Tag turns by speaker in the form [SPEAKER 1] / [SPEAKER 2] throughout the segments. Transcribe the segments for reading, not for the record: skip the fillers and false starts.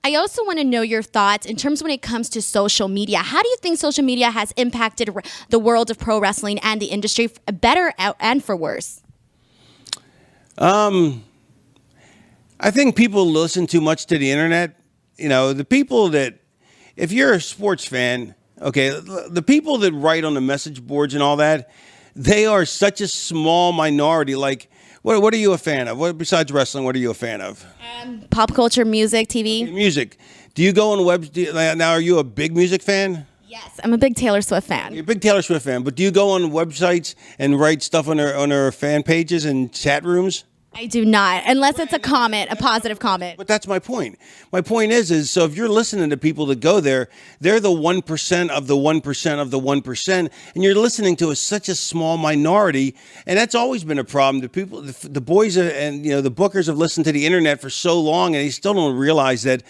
[SPEAKER 1] I also want to know your thoughts in terms when it comes to social media. How do you think social media has impacted the world of pro wrestling and the industry better and for worse?
[SPEAKER 2] I think people listen too much to the internet. The people that, if you're a sports fan, okay, the people that write on the message boards and all that, they are such a small minority. Like, what are you a fan of? What besides wrestling? What are you a fan of?
[SPEAKER 1] Pop culture, music, TV.
[SPEAKER 2] Okay, music. Do you go on webs? Now, are you a big music fan?
[SPEAKER 1] Yes, I'm a big Taylor Swift fan.
[SPEAKER 2] You're a big Taylor Swift fan, but do you go on websites and write stuff on their fan pages and chat rooms?
[SPEAKER 1] I do not, unless it's a comment, a positive comment.
[SPEAKER 2] But that's my point. My point is so if you're listening to people that go there, they're the 1% of the 1% of the 1%, and you're listening to such a small minority, and that's always been a problem. The people, the boys and the bookers have listened to the internet for so long, and they still don't realize that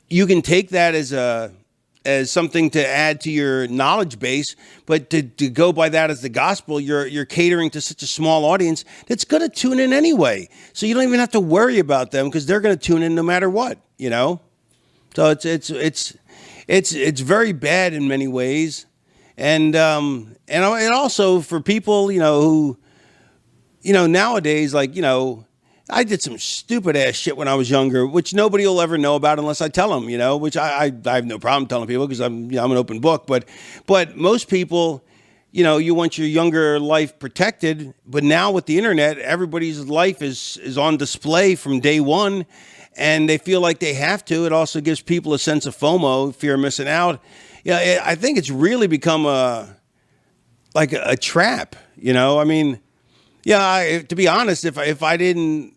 [SPEAKER 2] you can take that as something to add to your knowledge base, but to go by that as the gospel, you're catering to such a small audience that's going to tune in anyway. So you don't even have to worry about them because they're going to tune in no matter what, So it's very bad in many ways, and also for people who nowadays I did some stupid ass shit when I was younger, which nobody will ever know about unless I tell them, which I have no problem telling people because I'm an open book. But most people, you want your younger life protected. But now with the internet, everybody's life is on display from day one, and they feel like they have to. It also gives people a sense of FOMO, fear of missing out. I think it's really become a trap. Yeah, to be honest, if I didn't,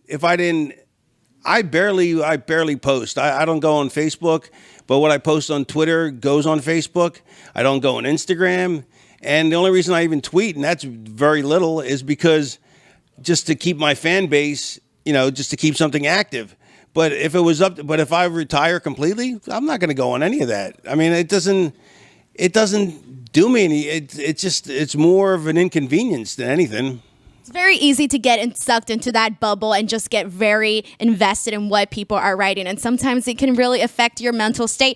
[SPEAKER 2] I barely post. I don't go on Facebook, but what I post on Twitter goes on Facebook. I don't go on Instagram, and the only reason I even tweet, and that's very little, is because just to keep my fan base, just to keep something active. But if if I retire completely, I'm not going to go on any of that. I mean, it doesn't do me any. It's more of an inconvenience than anything.
[SPEAKER 1] It's very easy to get sucked into that bubble and just get very invested in what people are writing. And sometimes it can really affect your mental state.